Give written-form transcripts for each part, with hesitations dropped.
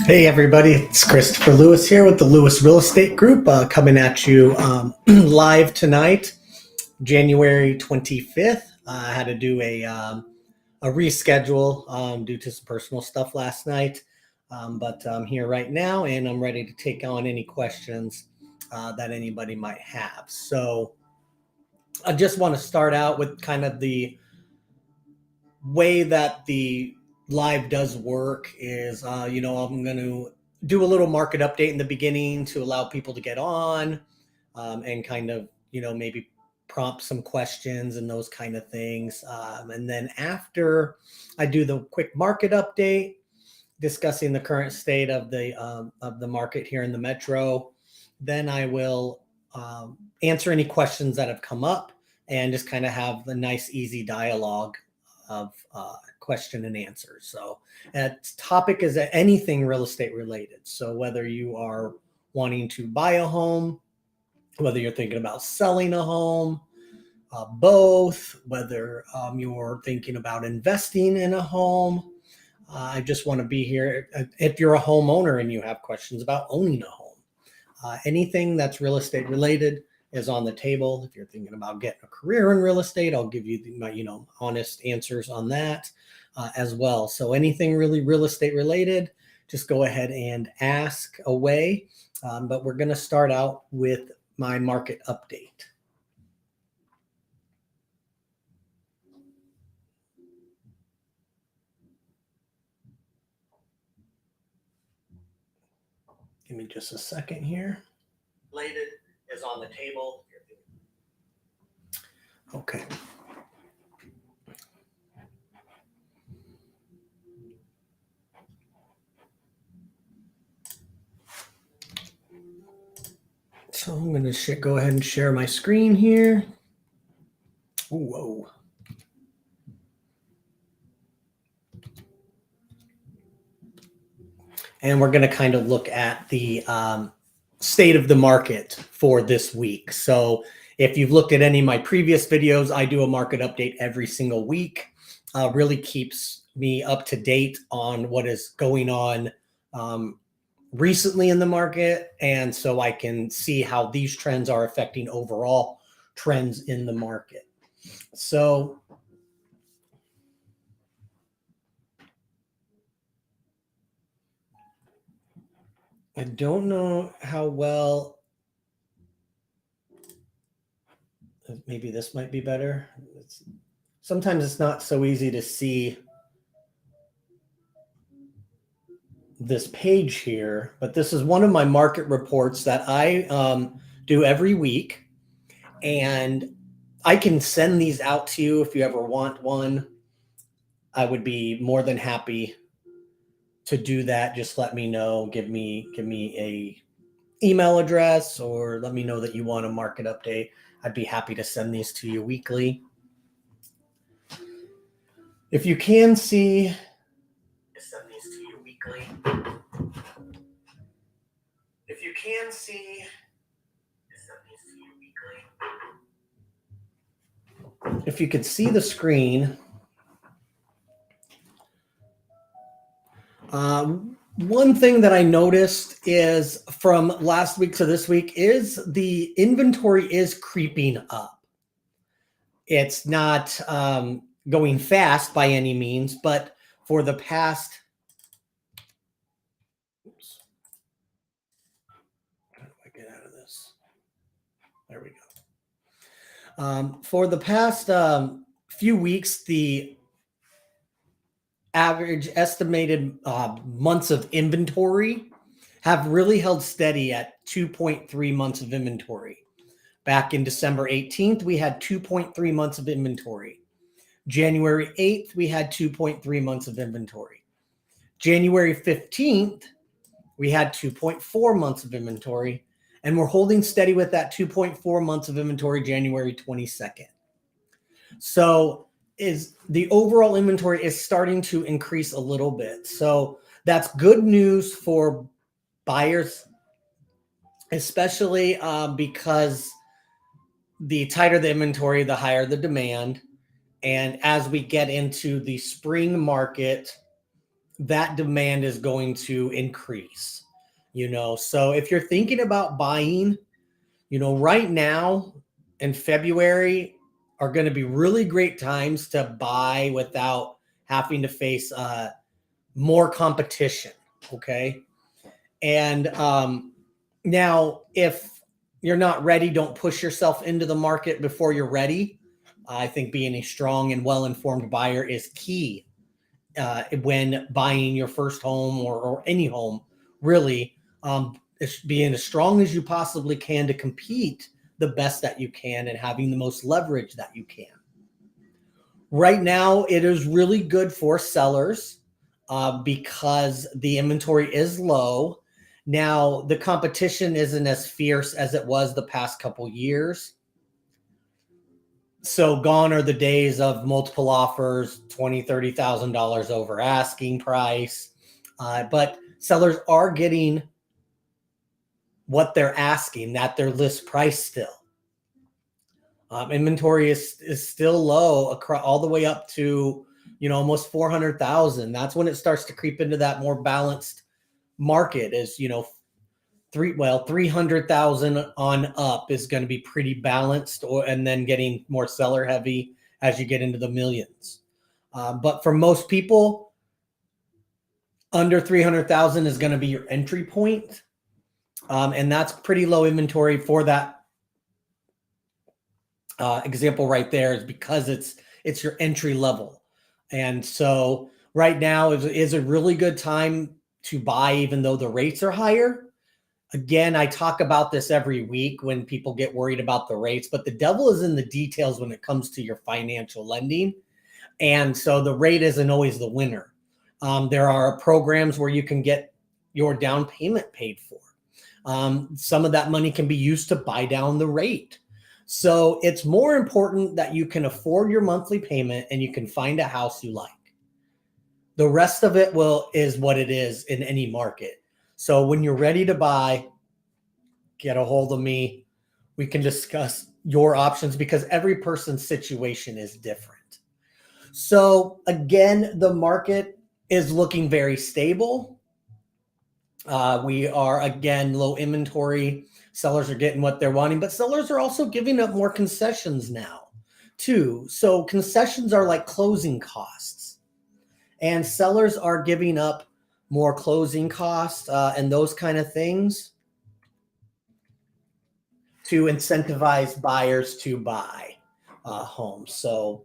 Hey everybody, it's Christopher Lewis here with the Lewis Real Estate Group, coming at you live tonight, January 25th. I had to do a reschedule due to some personal stuff last night, but I'm here right now and I'm ready to take on any questions that anybody might have. So I just want to start out with kind of the way that the live does work is, I'm going to do a little market update in the beginning to allow people to get on and kind of, maybe prompt some questions and those kind of things. And then after I do the quick market update, discussing the current state of the market here in the metro, then I will answer any questions that have come up and just kind of have a nice, easy dialogue of question and answer. So that topic is anything real estate related. So whether you are wanting to buy a home, whether you're thinking about selling a home, both, whether you're thinking about investing in a home, I just want to be here. If you're a homeowner and you have questions about owning a home, anything that's real estate related is on the table. If you're thinking about getting a career in real estate, I'll give you my honest answers on that as well. So anything really real estate related, just go ahead and ask away. But we're going to start out with my market update. Give me just a second here. Related is on the table. Okay. So I'm going to go ahead and share my screen here. Whoa. And we're going to kind of look at the state of the market for this week. So if you've looked at any of my previous videos, I do a market update every single week. Really keeps me up to date on what is going on recently in the market. And so I can see how these trends are affecting overall trends in the market. So I don't know how well, maybe this might be better. Sometimes it's not so easy to see this page here, but this is one of my market reports that I do every week. And I can send these out to you if you ever want one. I would be more than happy to do that. Just let me know, give me a email address, or let me know that you want a market update. I'd be happy to send these to you weekly. If you can see, send these to you weekly. If you can see, send these to you weekly. If you could see the screen, one thing that I noticed is from last week to this week is the inventory is creeping up. It's not going fast by any means, but for the past, oops, how do I get out of this? There we go. For the past few weeks, the average estimated months of inventory have really held steady at 2.3 months of inventory. Back in December 18th, we had 2.3 months of inventory. January 8th, we had 2.3 months of inventory. January 15th, we had 2.4 months of inventory, and we're holding steady with that 2.4 months of inventory January 22nd. So the overall inventory is starting to increase a little bit. So that's good news for buyers, especially because the tighter the inventory, the higher the demand. And as we get into the spring market, that demand is going to increase. So if you're thinking about buying, right now in February are going to be really great times to buy without having to face more competition. Okay. And now, if you're not ready, don't push yourself into the market before you're ready. I think being a strong and well-informed buyer is key when buying your first home or any home, really. It's being as strong as you possibly can to compete the best that you can and having the most leverage that you can. Right now, it is really good for sellers because the inventory is low. Now, the competition isn't as fierce as it was the past couple years. So gone are the days of multiple offers, $20,000, $30,000 over asking price. But sellers are getting what they're asking at their list price still. Inventory is still low across all the way up to almost 400,000. That's when it starts to creep into that more balanced market. Is 300,000 on up is going to be pretty balanced, and then getting more seller heavy as you get into the millions. But for most people, under 300,000 is going to be your entry point, and that's pretty low inventory for that example right there, is because it's your entry level. And so right now is a really good time to buy, even though the rates are higher. Again, I talk about this every week when people get worried about the rates, but the devil is in the details when it comes to your financial lending. And so the rate isn't always the winner. There are programs where you can get your down payment paid for. Some of that money can be used to buy down the rate. So it's more important that you can afford your monthly payment and you can find a house you like. The rest of it is what it is in any market. So when you're ready to buy, get a hold of me. We can discuss your options because every person's situation is different. So again, the market is looking very stable. We are, again, low inventory. Sellers are getting what they're wanting, but sellers are also giving up more concessions now too. So concessions are like closing costs, and sellers are giving up more closing costs and those kind of things to incentivize buyers to buy homes. So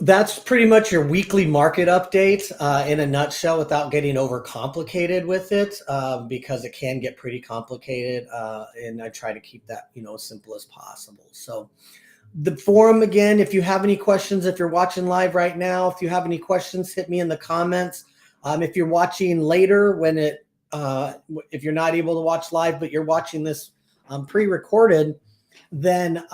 that's pretty much your weekly market update in a nutshell, without getting overcomplicated with it, because it can get pretty complicated. And I try to keep that, as simple as possible. So the forum, again, if you have any questions, if you're watching live right now, if you have any questions, hit me in the comments. If you're watching later, if you're not able to watch live, but you're watching this pre-recorded, then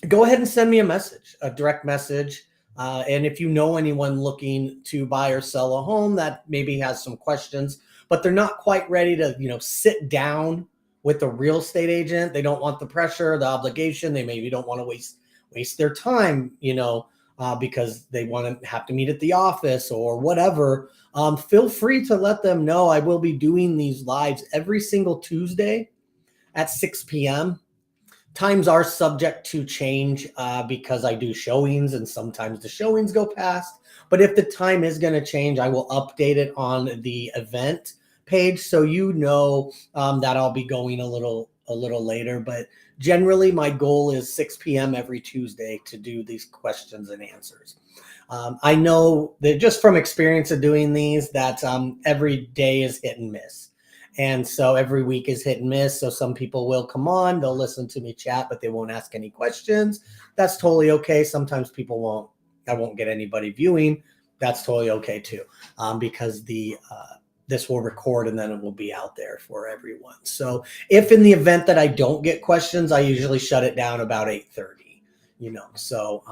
go ahead and send me a direct message. And if you know anyone looking to buy or sell a home that maybe has some questions, but they're not quite ready to, sit down with a real estate agent. They don't want the pressure, the obligation. They maybe don't want to waste their time, because they want to have to meet at the office or whatever. Feel free to let them know. I will be doing these lives every single Tuesday at 6 p.m. Times are subject to change because I do showings, and sometimes the showings go past. But if the time is going to change, I will update it on the event page, so that I'll be going a little later. But generally, my goal is 6 p.m. every Tuesday to do these questions and answers. I know that just from experience of doing these, that every day is hit and miss. And so every week is hit and miss. So some people will come on, they'll listen to me chat, but they won't ask any questions. That's totally okay. Sometimes people won't. I won't get anybody viewing. That's totally okay too, because this will record and then it will be out there for everyone. So if in the event that I don't get questions, I usually shut it down about 8:30. So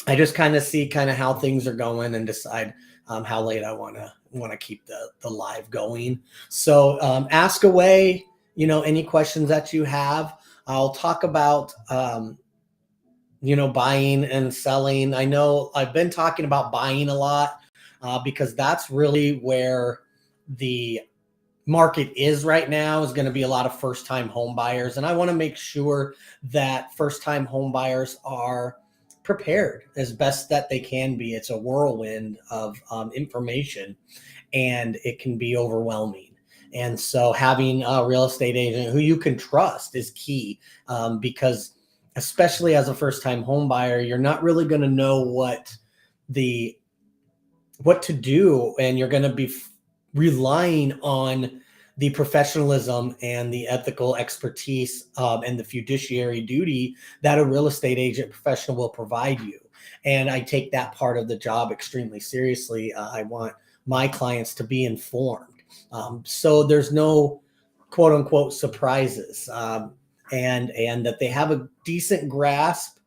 I just kind of see how things are going and decide how late I want to keep the live going. So ask away, any questions that you have. I'll talk about buying and selling. I know I've been talking about buying a lot because that's really where the market is right now, is going to be a lot of first time home buyers. And I want to make sure that first time home buyers are prepared as best that they can be. It's a whirlwind of information, and it can be overwhelming. And so having a real estate agent who you can trust is key, because especially as a first time home buyer, you're not really going to know the what to do, and you're going to be relying on the professionalism and the ethical expertise, and the fiduciary duty that a real estate agent professional will provide you. And I take that part of the job extremely seriously. I want my clients to be informed, so there's no quote unquote surprises, and that they have a decent grasp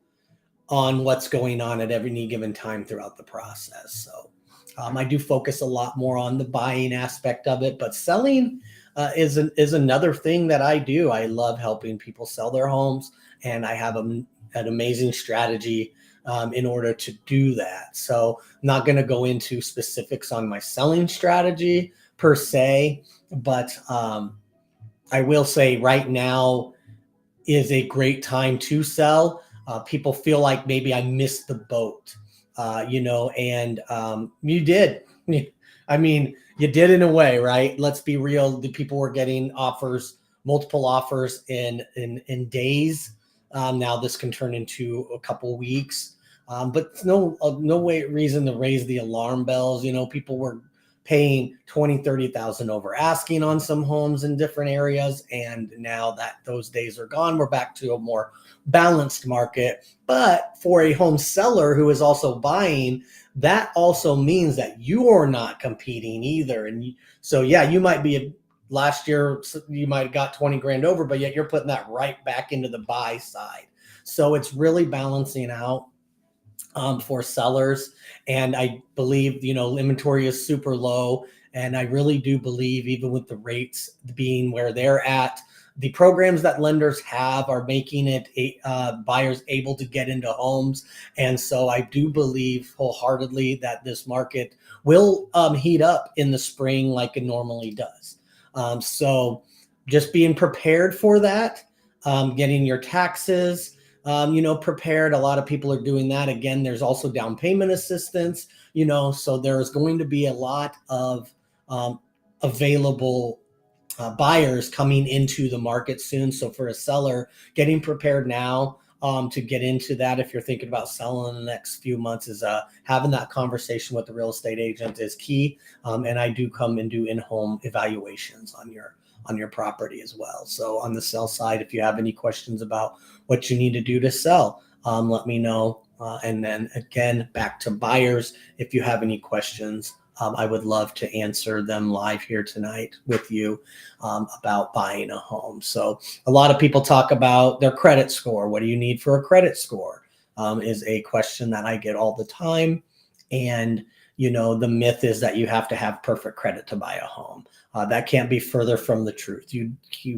on what's going on at every given time throughout the process. So I do focus a lot more on the buying aspect of it, but selling is another thing that I do. I love helping people sell their homes, and I have an amazing strategy in order to do that. So I'm not going to go into specifics on my selling strategy per se, but I will say right now is a great time to sell. People feel like maybe I missed the boat, and you did. I mean, you did in a way, right? Let's be real. The people were getting offers, multiple offers in days. Now this can turn into a couple weeks, but no way reason to raise the alarm bells. People were paying 20, 30,000 over asking on some homes in different areas. And now that those days are gone, we're back to a more balanced market. But for a home seller who is also buying, that also means that you are not competing either. And so, yeah, you might be last year, you might have got 20 grand over, but yet you're putting that right back into the buy side. So it's really balancing out for sellers. And I believe, inventory is super low. And I really do believe, even with the rates being where they're at, the programs that lenders have are making it buyers able to get into homes. And so I do believe wholeheartedly that this market will heat up in the spring like it normally does. So just being prepared for that, getting your taxes, prepared. A lot of people are doing that. Again, there's also down payment assistance, so there's going to be a lot of available buyers coming into the market soon. So for a seller, getting prepared now to get into that, if you're thinking about selling in the next few months, is having that conversation with the real estate agent is key. And I do come and do in-home evaluations on your property as well. So on the sell side, if you have any questions about what you need to do to sell, let me know. And then again, back to buyers, if you have any questions, I would love to answer them live here tonight with you about buying a home. So a lot of people talk about their credit score. What do you need for a credit score? Is a question that I get all the time. And, the myth is that you have to have perfect credit to buy a home. That can't be further from the truth. You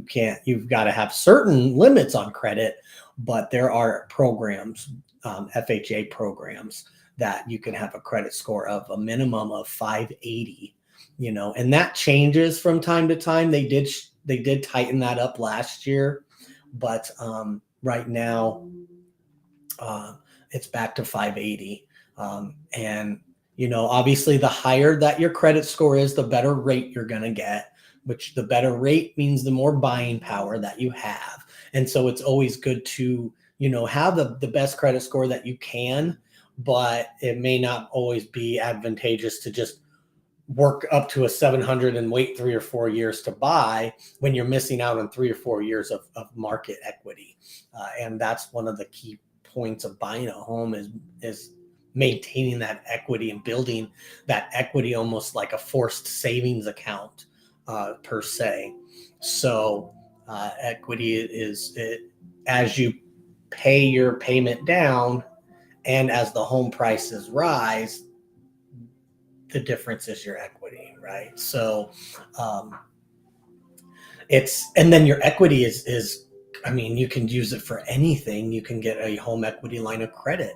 can't. You've got to have certain limits on credit, but there are programs, FHA programs, that you can have a credit score of a minimum of 580, and that changes from time to time. They did tighten that up last year, but right now it's back to 580. And obviously the higher that your credit score is, the better rate you're going to get, which the better rate means the more buying power that you have. And so it's always good to, have the best credit score that you can, but it may not always be advantageous to just work up to a 700 and wait 3 or 4 years to buy when you're missing out on 3 or 4 years of market equity. And that's one of the key points of buying a home is maintaining that equity and building that equity almost like a forced savings account per se. So equity is as you pay your payment down and as the home prices rise, the difference is your equity, right? So and then your equity is I mean, you can use it for anything. You can get a home equity line of credit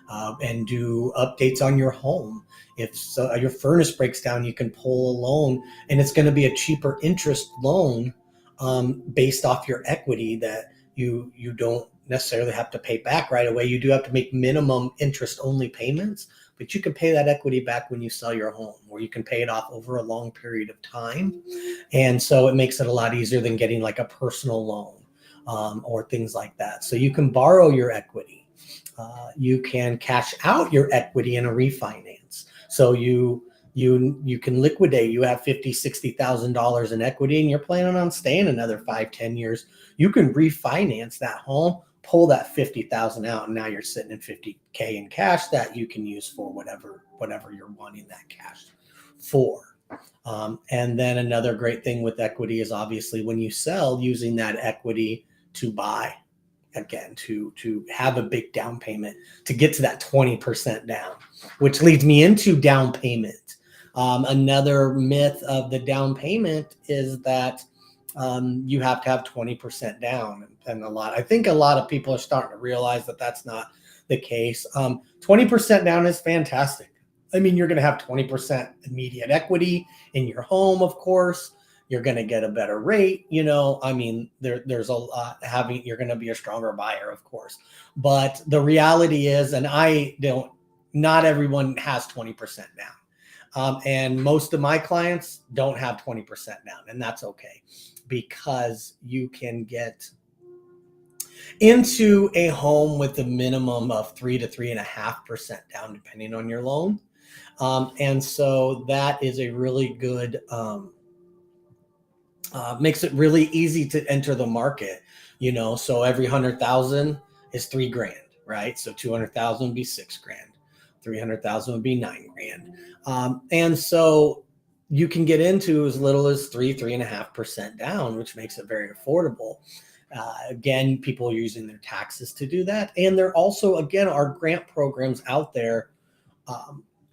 and do updates on your home. If your furnace breaks down, you can pull a loan, and it's going to be a cheaper interest loan based off your equity that you don't necessarily have to pay back right away. You do have to make minimum interest only payments, but you can pay that equity back when you sell your home, or you can pay it off over a long period of time. And so it makes it a lot easier than getting like a personal loan or things like that. So you can borrow your equity. You can cash out your equity in a refinance. So you can liquidate. You have $50,000-$60,000 in equity, and you're planning on staying another 5-10 years. You can refinance that home, pull that 50,000 out, and now you're sitting in 50K in cash that you can use for whatever you're wanting that cash for. And then another great thing with equity is obviously when you sell, using that equity to buy again, to have a big down payment to get to that 20% down, which leads me into down payment. Another myth of the down payment is that you have to have 20% down, and I think a lot of people are starting to realize that that's not the case. 20% down is fantastic. I mean, you're going to have 20% immediate equity in your home, of course. You're going to get a better rate. I mean, there's a lot you're going to be a stronger buyer, of course. But the reality is, and not everyone has 20% down. And most of my clients don't have 20% down, and that's okay, because you can get into a home with a minimum of 3 to 3.5% down, depending on your loan. And so that is a really good, makes it really easy to enter the market, so every 100,000 is $3,000, right? So 200,000 would be $6,000, 300,000 would be $9,000. And so you can get into as little as 3.5% down, which makes it very affordable. Again, people are using their taxes to do that. And there also, again, are grant programs out there.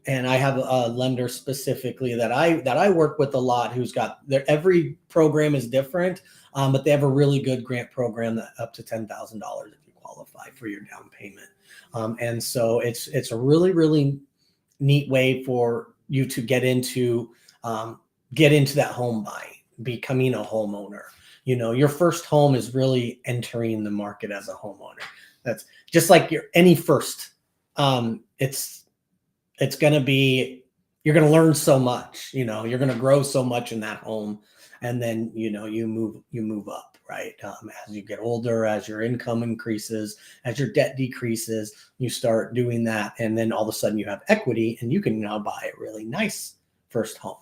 And I have a lender specifically that I work with a lot, who's got every program is different, but they have a really good grant program that up to $10,000 if you qualify for your down payment. And so it's a really, really neat way for you to get into that home buying, becoming a homeowner. Your first home is really entering the market as a homeowner. That's just like any first. It's going to be, you're going to learn so much, you're going to grow so much in that home. And then, you move up, right? As you get older, as your income increases, as your debt decreases, you start doing that. And then all of a sudden you have equity, and you can now buy a really nice first home,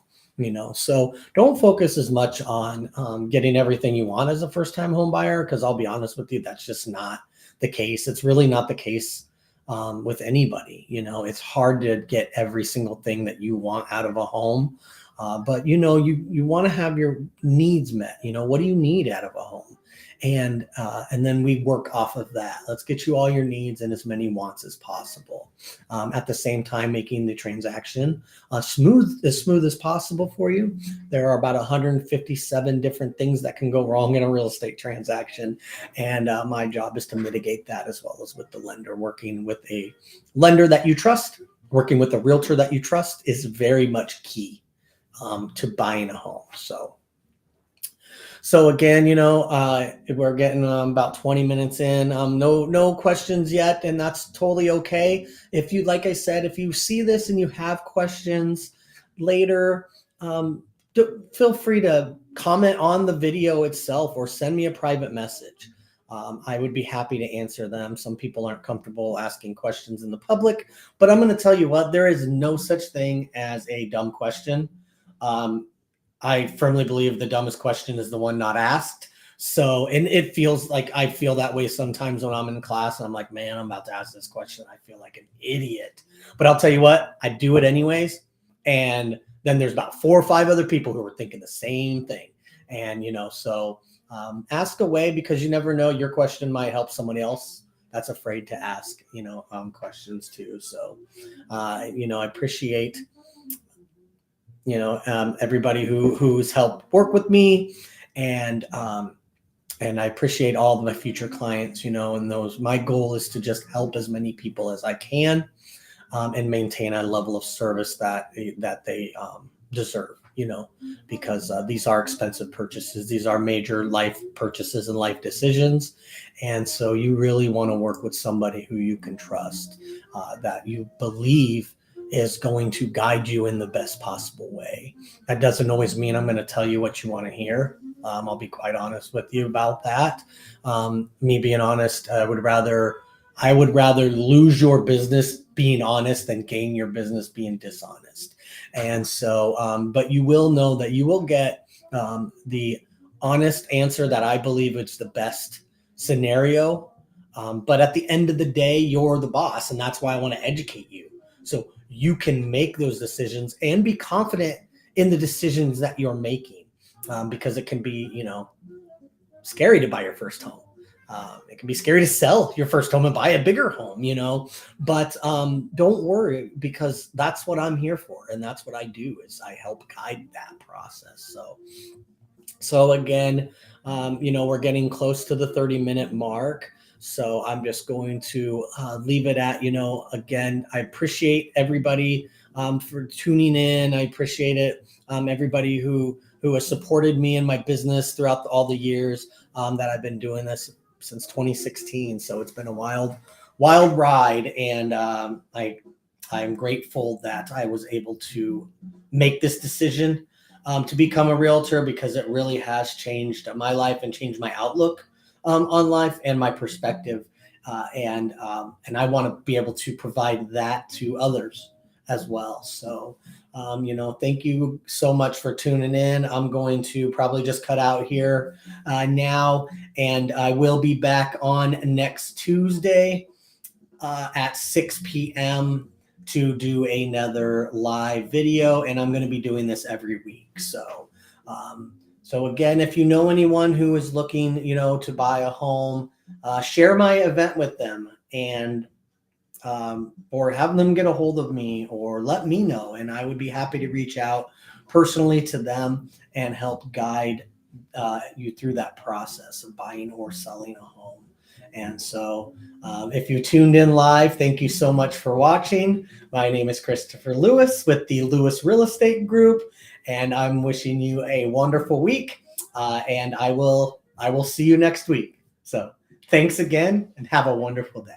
so don't focus as much on getting everything you want as a first-time home buyer, because I'll be honest with you, that's just not the case. It's really not the case with anybody. It's hard to get every single thing that you want out of a home. But you want to have your needs met. What do you need out of a home? And then we work off of that. Let's get you all your needs and as many wants as possible. At the same time, making the transaction smooth as possible for you. There are about 157 different things that can go wrong in a real estate transaction. And my job is to mitigate that, as well as with the lender. Working with a lender that you trust, working with a realtor that you trust is very much key to buying a home. So again, we're getting about 20 minutes in. No questions yet, and that's totally okay. Like I said, if you see this and you have questions later, feel free to comment on the video itself or send me a private message. I would be happy to answer them. Some people aren't comfortable asking questions in the public, but I'm going to tell you what, there is no such thing as a dumb question. I firmly believe the dumbest question is the one not asked. So, and it feels like I feel that way sometimes when I'm in class and I'm like, man, I'm about to ask this question. I feel like an idiot, but I'll tell you what, I do it anyways. And then there's about 4 or 5 other people who are thinking the same thing. And, so ask away, because you never know, your question might help someone else that's afraid to ask, questions too. So, I appreciate everybody who's helped work with me, and And I appreciate all of my future clients, and my goal is to just help as many people as I can, and maintain a level of service that they deserve, because these are expensive purchases. These are major life purchases and life decisions. And so you really want to work with somebody who you can trust, that you believe is going to guide you in the best possible way. That doesn't always mean I'm going to tell you what you want to hear. I'll be quite honest with you about that. Me being honest, I would rather lose your business being honest than gain your business being dishonest. And so, but you will know that you will get the honest answer that I believe is the best scenario. But at the end of the day, you're the boss, and that's why I want to educate you, so you can make those decisions and be confident in the decisions that you're making, because it can be, scary to buy your first home. It can be scary to sell your first home and buy a bigger home, but don't worry, because that's what I'm here for. And that's what I do, is I help guide that process. So again, we're getting close to the 30-minute mark. So I'm just going to leave it at, again, I appreciate everybody for tuning in. I appreciate it. Everybody who has supported me in my business throughout all the years that I've been doing this, since 2016. So it's been a wild ride. And I'm grateful that I was able to make this decision to become a realtor, because it really has changed my life and changed my outlook on life and my perspective. And I want to be able to provide that to others as well. So, thank you so much for tuning in. I'm going to probably just cut out here now, and I will be back on next Tuesday at 6 p.m. to do another live video, and I'm going to be doing this every week. So again, if you know anyone who is looking, to buy a home, share my event with them, and or have them get a hold of me, or let me know, and I would be happy to reach out personally to them and help guide you through that process of buying or selling a home. And so, if you tuned in live, thank you so much for watching. My name is Christopher Lewis with the Lewis Real Estate Group, and I'm wishing you a wonderful week. And I will see you next week. So thanks again, and have a wonderful day.